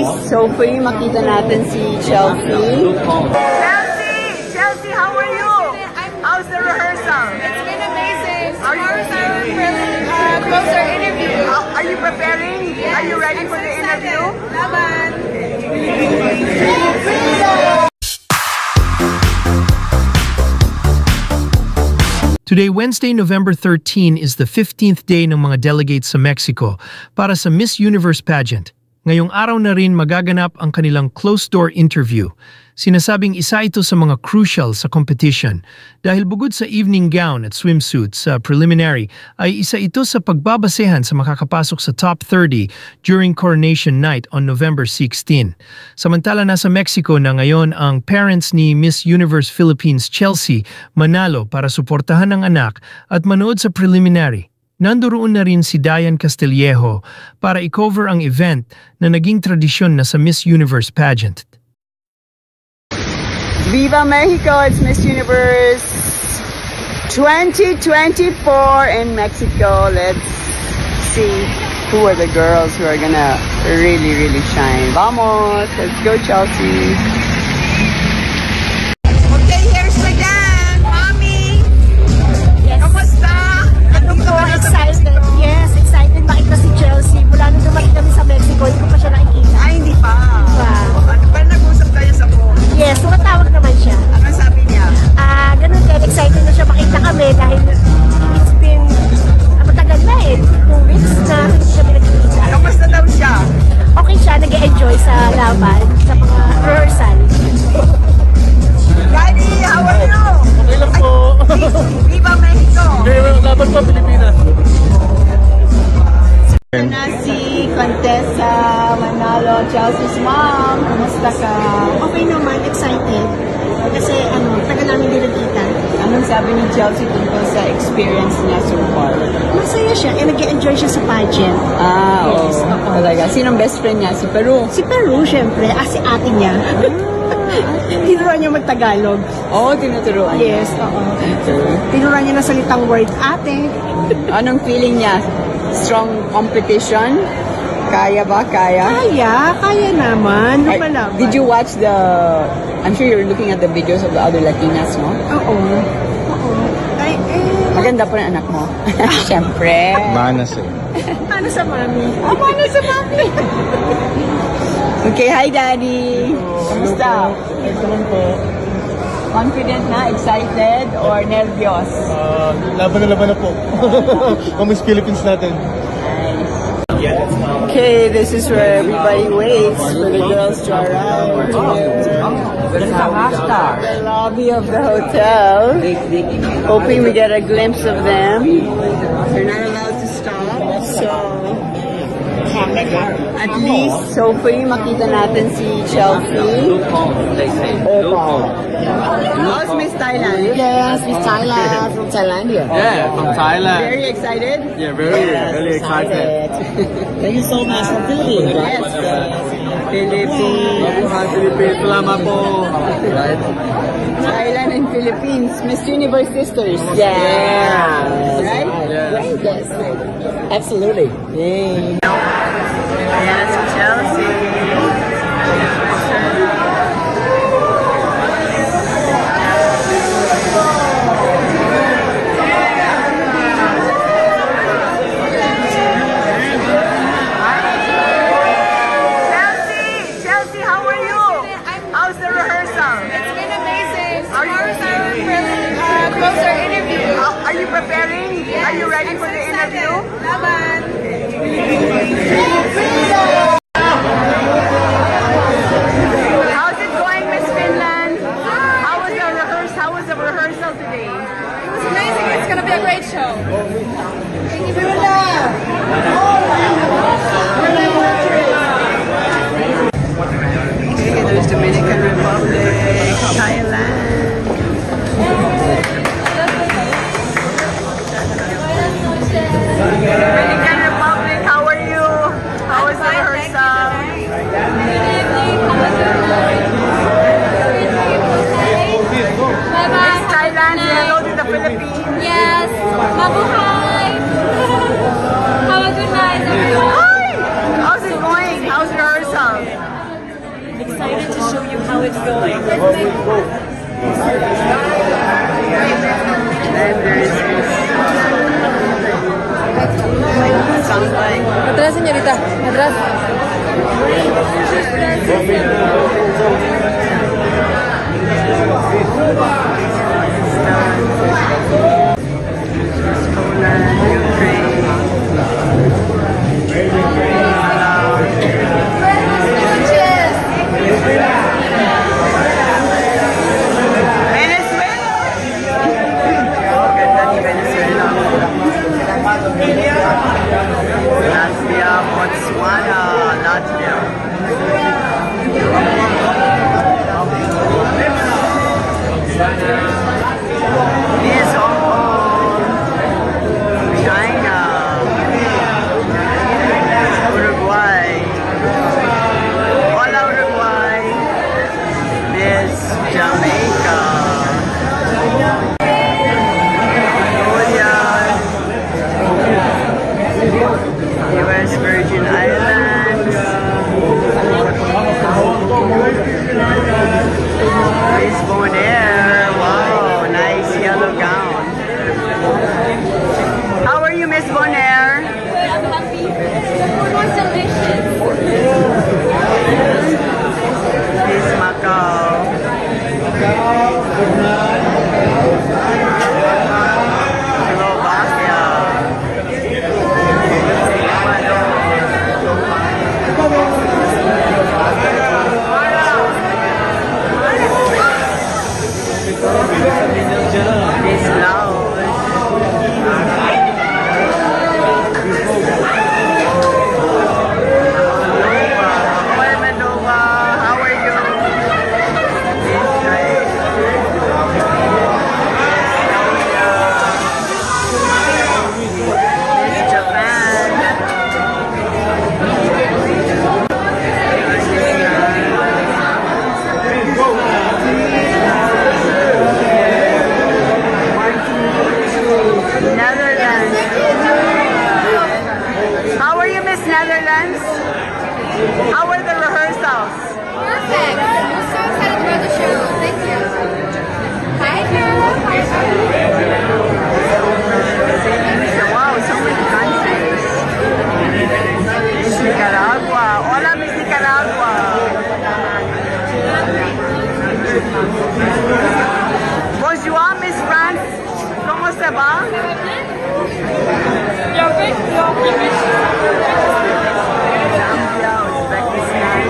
least, hopefully makita natin si Chelsea. Chelsea, how are you? How's the rehearsal? It's been amazing. Tomorrow's our closer interview. Are you preparing? Yes, are you ready for the interview? Laban. Today, Wednesday, November 13, is the 15th day ng mga delegates sa Mexico para sa Miss Universe pageant. Ngayong araw na rin magaganap ang kanilang closed-door interview. Sinasabing isa ito sa mga crucial sa competition dahil bukod sa evening gown at swimsuit sa preliminary ay isa ito sa pagbabasehan sa makakapasok sa top 30 during coronation night on November 16. Samantala nasa Mexico na ngayon ang parents ni Miss Universe Philippines Chelsea Manalo para suportahan ang anak at manood sa preliminary. Nandoon na rin si Diane Castillejo para i-cover ang event na naging tradisyon na sa Miss Universe pageant. Viva Mexico! It's Miss Universe 2024 in Mexico. Let's see who are the girls who are gonna really shine. Vamos! Let's go, Chelsea! Okay, here's Madam, Mommy. Yes. Kamusta? Anong So ka excited. Yes, excited makita si Chelsea. Mula nung dumating kami sa Mexico, hindi ko pa siya nakikita. Ay, hindi pa. Wow. Ano ba nag-usap kayo sa phone? Yes, tumatawag naman siya. Ano sabi niya? Ganun din, excited na siya makita kami dahil it's been matagal na 2 weeks na hindi siya pinagkikita. Kamusta daw siya? Okay siya, nag-enjoy sa laban, sa mga rehearsal. Daddy, how are you? Okay lang po. Viva Mexico! Laban po, Pilipinas. Na si Contessa Manalo, Chelsea's mom. Kumusta ka? Okay naman, excited. Kasi tagal namin din nagkita. Anong sabi ni Chelsea tungkol sa experience niya so far? Masaya siya, nag-enjoy siya sa pageant. Yes, talaga. Sinong best friend niya? Si Peru? Si Peru, syempre, si ate niya. Tinuruan niya mag-Tagalog. Oo, tinuturuan niya. Yes, oo. Tinuruan niya na salitang word ate. Anong feeling niya? Strong competition? Kaya ba? Kaya? Kaya naman. Lumalaban. Did you watch the... I'm sure you're looking at the videos of the other Latinas, no? Oo. Ay, Maganda po ng anak mo. Siyempre. Manas eh. paano sa mami? Paano sa mami? Okay, hi Daddy. Kamusta? Excellent po. Confident na? Excited? Or nervyos? Laban na po. Ang Miss Philippines natin. Okay, this is where everybody waits for the girls to arrive. The lobby of the hotel. Hoping we get a glimpse of them. They're not allowed to stop, so at least hopefully makita natin si Chelsea. How's Miss Thailand? Yes, Miss Thailand from Thailand here. Yeah, from Thailand. Very excited? Yeah, really excited. Thank you so much for Philippines. Yes. Philippines. Hi, Philippines. Salamat po. Right? Thailand and Philippines. Miss Universe sisters. Yeah. Right? Yeah. Yes. Absolutely. Yay. Ayan si Chelsea. Chelsea, how are you? How's the rehearsal? It's been amazing. Tomorrow's our closer interview. Are you preparing? Yes, Are you ready for the interview? Laban. How's it going, Miss Finland? How was the rehearsal today? It was amazing. It's going to be a great show. Thank you very much. Okay, there's Dominican Republic, Thailand. Dominican Republic, how are you? How was Then there's sounds like Atrás, señorita. Atrás. Poland, Ukraine, Venezuela. Oh, ganda ni Venezuela. Latvia, Botswana, Latvia. Here's Hong Kong, China, Uruguay. Hola, Uruguay. There's Jamaica. Mongolia. US Virgin Islands. Miss Bonaire. Wow, nice yellow gown. How are you, Miss Bonaire? I'm happy. The food was delicious. Miss Macau. Slovakia. Miss Laos. Hola, Manova. How are you? Miss Japan. Netherlands. How are you, Miss Netherlands? How were the rehearsals? Perfect. I'm so excited about the show. Thank you. Hi, Carol. Wow, so many countries. Miss Nicaragua. Hola, Miss Nicaragua. Bonjour, Miss France. ¿Cómo se va? Zambia, Uzbekistan,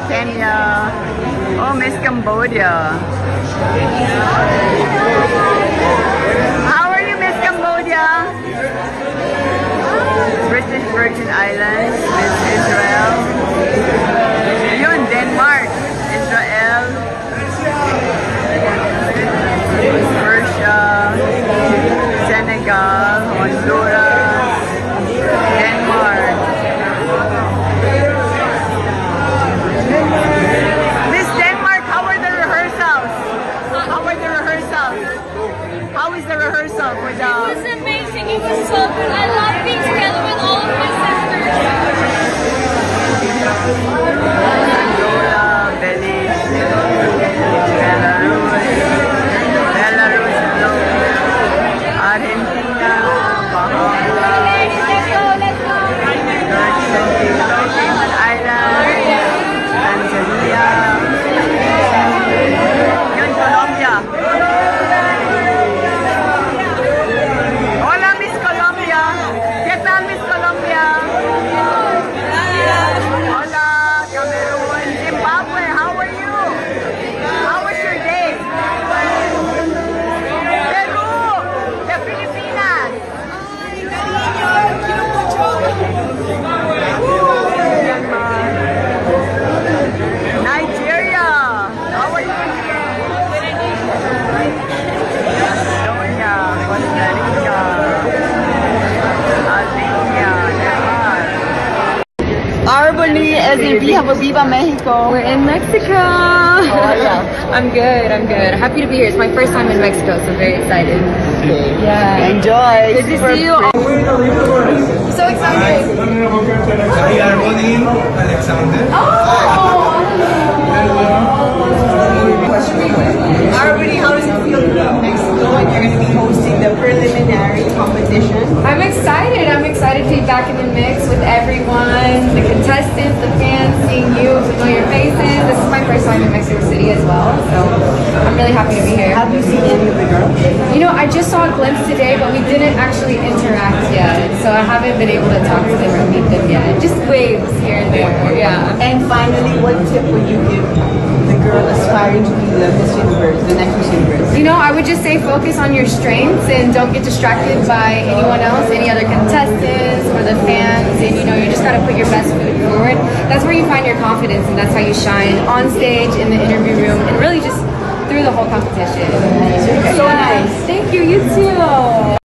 Kenya. Oh, Miss Cambodia. How are you, Miss Cambodia? British Virgin Islands, Miss Israel. Yun, Denmark, Israel, Persia, was the rehearsal for It the? was amazing. It was so good. I love being together with all of my sisters. Angola, Belize, Belarus, hello. Argentina, Bahamas, Let's go, let's go. Cayman Islands, Tanzania, yun, Colombia. Hola, Miss Colombia. ¿Qué tal, Miss Colombia? Hola, Cameroon, Zimbabwe. How are you? How was your day? Peru, the Philippines. Nigeria. How are you? Estonia, Costa Rica, Albania, Nepal. Arbony is in Viva Mexico. We're in Mexico. How are ya? I'm good. I'm good. Happy to be here. It's my first time in Mexico, so very excited. Yeah. Enjoy. Good to see you. So excited. We are Rodin Alexander. Arbony, how does it feel to be in Mexico and you're going to be hosting the preliminary competition? I'm excited. I'm excited to be back in the mix with everyone, the contestants, the fans, seeing you, familiar faces. This is my first time in Mexico City as well, so I'm really happy to be here. Have you seen any of the girls? You know, I just saw a glimpse today, but we didn't actually interact yet, so I haven't been able to talk to them or meet them yet. Just waves here and there, yeah. And finally, what tip would you give the girl aspiring to be the Miss Universe, the next Miss Universe? You know, I would just say focus on your strengths and don't get distracted by anyone else, any other contestants or the fans. And you know, you just gotta put your best foot forward. That's where you find your confidence, and that's how you shine on stage, in the interview room, and really just through the whole competition. So nice. Thank you. You too.